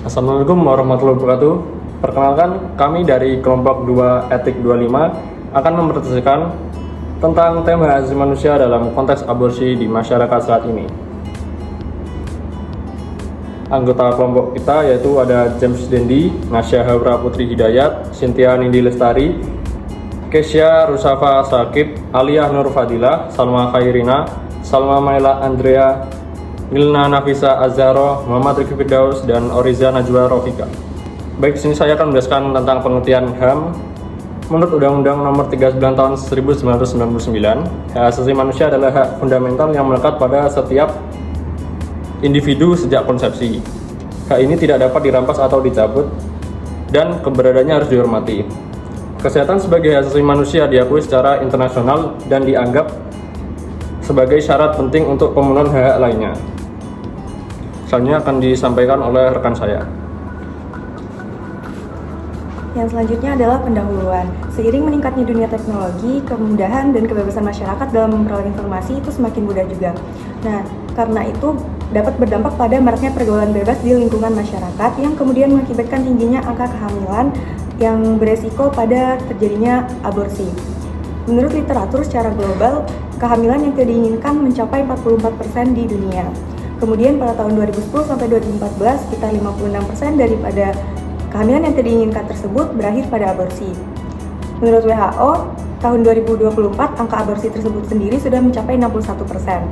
Assalamualaikum warahmatullahi wabarakatuh. Perkenalkan, kami dari kelompok 2 Etik 25 akan mempresentasikan tentang tema hak asasi manusia dalam konteks aborsi di masyarakat saat ini. Anggota kelompok kita yaitu ada James Dendi, Nasya Hawra Putri Hidayat, Cynthia Nindi Lestari, Kesya Rusafa Sakib, Aliyah Nur Fadilah, Salma Khairina, Salma Maila Andrea, Milna Nafisa Azharo, Muhammad Rifki Firdaus, dan Oriza Najwa Rofika. Baik, di sini saya akan menjelaskan tentang pengertian HAM. Menurut Undang-Undang Nomor 39 Tahun 1999, hak asasi manusia adalah hak fundamental yang melekat pada setiap individu sejak konsepsi. Hak ini tidak dapat dirampas atau dicabut, dan keberadaannya harus dihormati. Kesehatan sebagai hak asasi manusia diakui secara internasional dan dianggap sebagai syarat penting untuk pemenuhan hak lainnya. Selanjutnya akan disampaikan oleh rekan saya. Yang selanjutnya adalah pendahuluan. Seiring meningkatnya dunia teknologi, kemudahan dan kebebasan masyarakat dalam memperoleh informasi itu semakin mudah juga. Nah, karena itu dapat berdampak pada maraknya pergaulan bebas di lingkungan masyarakat yang kemudian mengakibatkan tingginya angka kehamilan yang beresiko pada terjadinya aborsi. Menurut literatur secara global, kehamilan yang tidak diinginkan mencapai 44% di dunia. Kemudian pada tahun 2010 sampai 2014, sekitar 56% daripada kehamilan yang tidak diinginkan tersebut berakhir pada aborsi. Menurut WHO, tahun 2024 angka aborsi tersebut sendiri sudah mencapai 61%.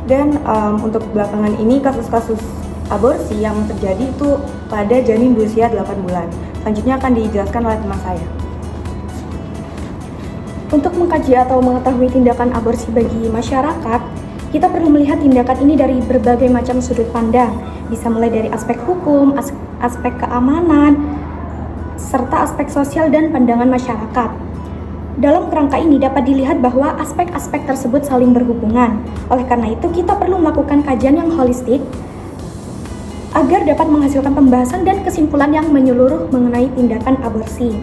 Dan untuk belakangan ini kasus-kasus aborsi yang terjadi itu pada janin berusia 8 bulan. Selanjutnya akan dijelaskan oleh teman saya. Untuk mengkaji atau mengetahui tindakan aborsi bagi masyarakat, kita perlu melihat tindakan ini dari berbagai macam sudut pandang. Bisa mulai dari aspek hukum, aspek keamanan, serta aspek sosial dan pandangan masyarakat. Dalam kerangka ini dapat dilihat bahwa aspek-aspek tersebut saling berhubungan. Oleh karena itu, kita perlu melakukan kajian yang holistik agar dapat menghasilkan pembahasan dan kesimpulan yang menyeluruh mengenai tindakan aborsi.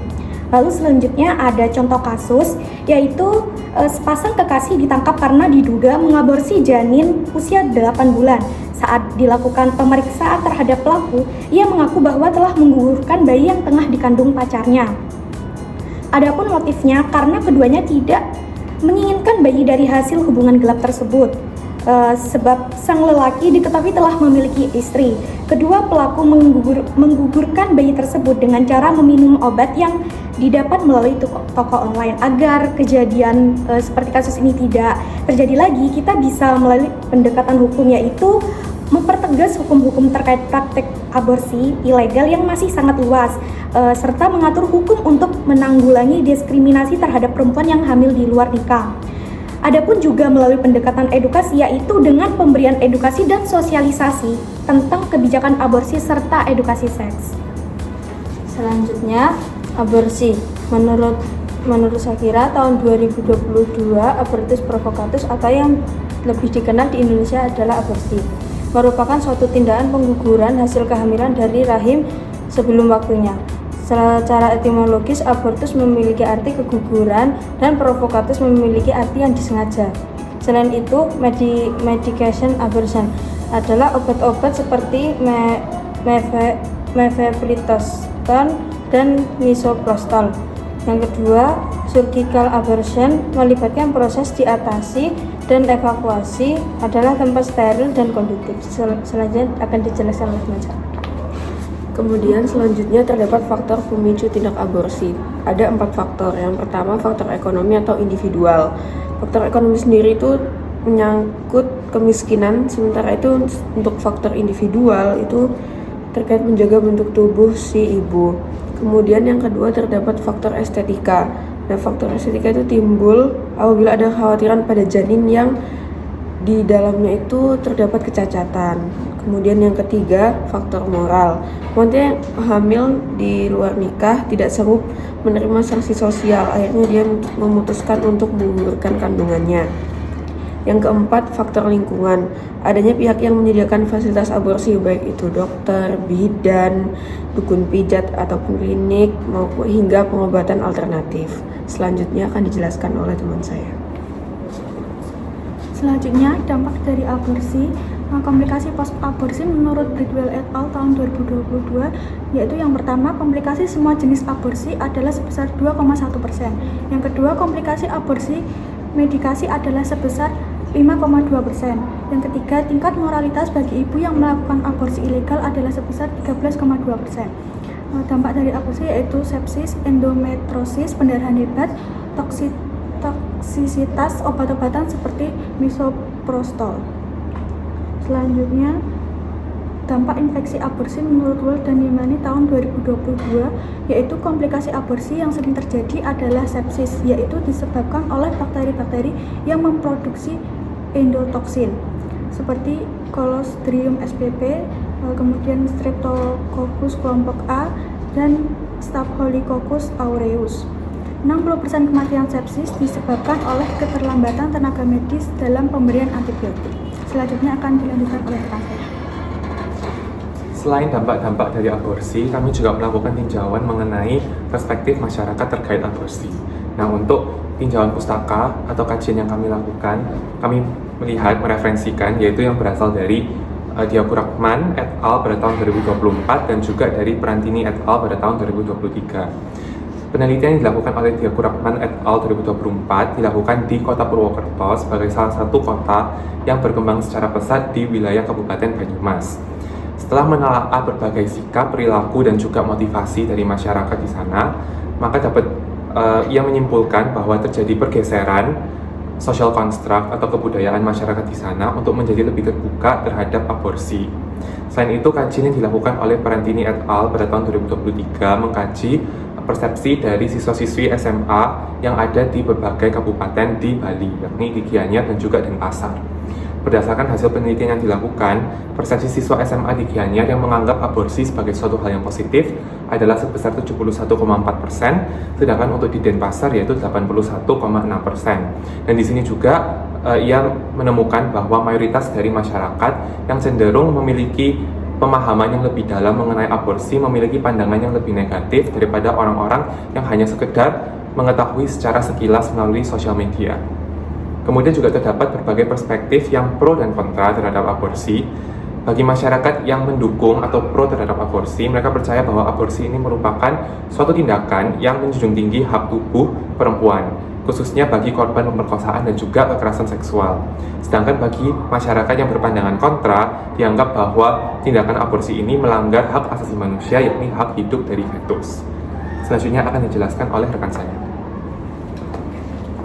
Lalu selanjutnya ada contoh kasus, yaitu sepasang kekasih ditangkap karena diduga mengaborsi janin usia 8 bulan. Saat dilakukan pemeriksaan terhadap pelaku, ia mengaku bahwa telah menggugurkan bayi yang tengah dikandung pacarnya. Adapun motifnya karena keduanya tidak menginginkan bayi dari hasil hubungan gelap tersebut. Sebab sang lelaki diketahui telah memiliki istri. Kedua pelaku menggugurkan bayi tersebut dengan cara meminum obat yang didapat melalui toko online. Agar kejadian seperti kasus ini tidak terjadi lagi, kita bisa melalui pendekatan hukum, yaitu mempertegas hukum-hukum terkait praktek aborsi ilegal yang masih sangat luas, serta mengatur hukum untuk menanggulangi diskriminasi terhadap perempuan yang hamil di luar nikah. Adapun juga melalui pendekatan edukasi, yaitu dengan pemberian edukasi dan sosialisasi tentang kebijakan aborsi serta edukasi seks. Selanjutnya, aborsi. Menurut Shakira, tahun 2022 abortus provocatus atau yang lebih dikenal di Indonesia adalah aborsi, merupakan suatu tindakan pengguguran hasil kehamilan dari rahim sebelum waktunya. Secara etimologis, abortus memiliki arti keguguran dan provocatus memiliki arti yang disengaja. Selain itu, medication abortion adalah obat-obat seperti mifepristone dan misoprostol. Yang kedua, surgical abortion melibatkan proses diatasi dan evakuasi adalah tempat steril dan kondusif. Selanjutnya akan dijelaskan oleh teman saya. Kemudian selanjutnya terdapat faktor pemicu tindak aborsi. Ada 4 faktor. Yang pertama, faktor ekonomi atau individual. Faktor ekonomi sendiri itu menyangkut kemiskinan, sementara itu untuk faktor individual itu terkait menjaga bentuk tubuh si ibu. Kemudian yang kedua terdapat faktor estetika. Nah, faktor estetika itu timbul apabila ada kekhawatiran pada janin yang di dalamnya itu terdapat kecacatan. Kemudian yang ketiga, faktor moral. Wanita yang hamil di luar nikah tidak sanggup menerima sanksi sosial, akhirnya dia memutuskan untuk menggugurkan kandungannya. Yang keempat, faktor lingkungan. Adanya pihak yang menyediakan fasilitas aborsi, baik itu dokter, bidan, dukun pijat ataupun klinik, maupun hingga pengobatan alternatif. Selanjutnya akan dijelaskan oleh teman saya. Selanjutnya, dampak dari aborsi Komplikasi post-aborsi menurut Bridwell et al. Tahun 2022, yaitu yang pertama, komplikasi semua jenis aborsi adalah sebesar 2,1%. Yang kedua, komplikasi aborsi medikasi adalah sebesar 5,2%. Yang ketiga, tingkat moralitas bagi ibu yang melakukan aborsi ilegal adalah sebesar 13,2%. Dampak dari aborsi yaitu sepsis, endometriosis, pendarahan hebat, toksisitas obat-obatan seperti misoprostol. Selanjutnya, dampak infeksi aborsi menurut World dan Yemeni tahun 2022, yaitu komplikasi aborsi yang sering terjadi adalah sepsis, yaitu disebabkan oleh bakteri-bakteri yang memproduksi endotoksin seperti Clostridium spp, kemudian Streptococcus kelompok A, dan Staphylococcus aureus. 60% kematian sepsis disebabkan oleh keterlambatan tenaga medis dalam pemberian antibiotik. Selanjutnya akan dilanjutkan oleh rekan saya. Selain dampak-dampak dari aborsi, kami juga melakukan tinjauan mengenai perspektif masyarakat terkait aborsi. Nah, untuk tinjauan pustaka atau kajian yang kami lakukan, kami mereferensikan yaitu yang berasal dari Diakurachman et al. Pada tahun 2024 dan juga dari Prantini et al. Pada tahun 2023. Penelitian yang dilakukan oleh Diakurachman et al. 2024 dilakukan di Kota Purwokerto sebagai salah satu kota yang berkembang secara pesat di wilayah Kabupaten Banyumas. Setelah menelaah berbagai sikap, perilaku, dan juga motivasi dari masyarakat di sana, maka ia menyimpulkan bahwa terjadi pergeseran social construct atau kebudayaan masyarakat di sana untuk menjadi lebih terbuka terhadap aborsi. Selain itu, kajian yang dilakukan oleh Parentini et al. Pada tahun 2023 mengkaji persepsi dari siswa-siswi SMA yang ada di berbagai kabupaten di Bali, yakni di Gianyar dan juga Denpasar. Berdasarkan hasil penelitian yang dilakukan, persepsi siswa SMA di Gianyar yang menganggap aborsi sebagai suatu hal yang positif adalah sebesar 71,4%, sedangkan untuk di Denpasar yaitu 81,6%. Dan di sini juga ia menemukan bahwa mayoritas dari masyarakat yang cenderung memiliki pemahaman yang lebih dalam mengenai aborsi memiliki pandangan yang lebih negatif daripada orang-orang yang hanya sekedar mengetahui secara sekilas melalui sosial media. Kemudian juga terdapat berbagai perspektif yang pro dan kontra terhadap aborsi. Bagi masyarakat yang mendukung atau pro terhadap aborsi, mereka percaya bahwa aborsi ini merupakan suatu tindakan yang menjunjung tinggi hak tubuh perempuan, khususnya bagi korban pemerkosaan dan juga kekerasan seksual. Sedangkan bagi masyarakat yang berpandangan kontra, dianggap bahwa tindakan aborsi ini melanggar hak asasi manusia, yakni hak hidup dari fetus. Selanjutnya akan dijelaskan oleh rekan saya.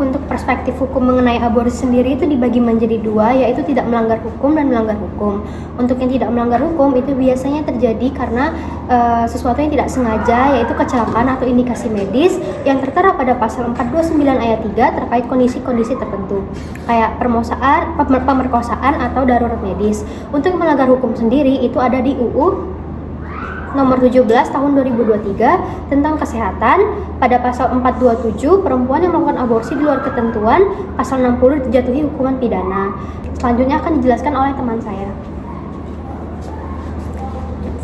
Untuk perspektif hukum mengenai aborsi sendiri itu dibagi menjadi dua, yaitu tidak melanggar hukum dan melanggar hukum. Untuk yang tidak melanggar hukum itu biasanya terjadi karena sesuatu yang tidak sengaja, yaitu kecelakaan atau indikasi medis yang tertera pada pasal 429 ayat 3 terkait kondisi-kondisi tertentu, kayak pemerkosaan atau darurat medis. Untuk melanggar hukum sendiri itu ada di UU Nomor 17 Tahun 2023 tentang kesehatan. Pada pasal 427, perempuan yang melakukan aborsi di luar ketentuan, pasal 60 dijatuhi hukuman pidana. Selanjutnya akan dijelaskan oleh teman saya.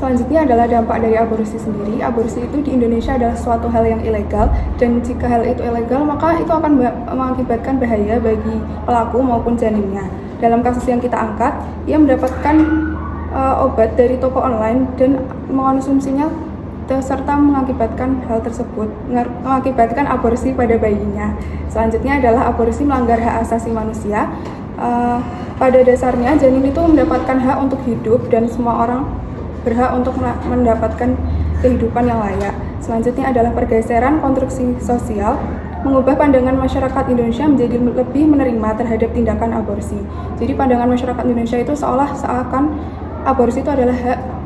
Selanjutnya adalah dampak dari aborsi sendiri. Aborsi itu di Indonesia adalah suatu hal yang ilegal, dan jika hal itu ilegal maka itu akan mengakibatkan bahaya bagi pelaku maupun janinnya. Dalam kasus yang kita angkat, ia mendapatkan obat dari toko online dan mengonsumsinya serta mengakibatkan hal tersebut, mengakibatkan aborsi pada bayinya. Selanjutnya adalah aborsi melanggar hak asasi manusia. Pada dasarnya janin itu mendapatkan hak untuk hidup dan semua orang berhak untuk mendapatkan kehidupan yang layak. Selanjutnya adalah pergeseran konstruksi sosial, mengubah pandangan masyarakat Indonesia menjadi lebih menerima terhadap tindakan aborsi. Jadi pandangan masyarakat Indonesia itu seakan aborsi itu adalah hak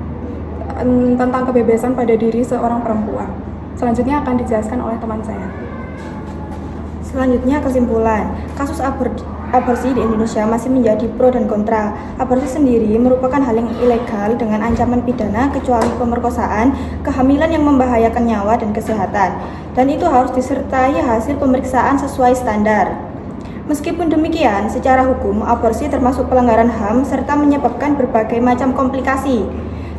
tentang kebebasan pada diri seorang perempuan. Selanjutnya akan dijelaskan oleh teman saya. Selanjutnya kesimpulan, kasus aborsi di Indonesia masih menjadi pro dan kontra. Aborsi sendiri merupakan hal yang ilegal dengan ancaman pidana kecuali pemerkosaan, kehamilan yang membahayakan nyawa dan kesehatan, dan itu harus disertai hasil pemeriksaan sesuai standar. Meskipun demikian, secara hukum, aborsi termasuk pelanggaran HAM serta menyebabkan berbagai macam komplikasi.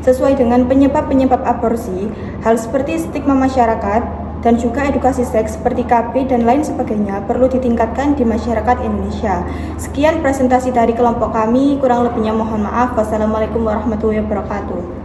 Sesuai dengan penyebab-penyebab aborsi, hal seperti stigma masyarakat, dan juga edukasi seks seperti KB dan lain sebagainya perlu ditingkatkan di masyarakat Indonesia. Sekian presentasi dari kelompok kami, kurang lebihnya mohon maaf. Wassalamualaikum warahmatullahi wabarakatuh.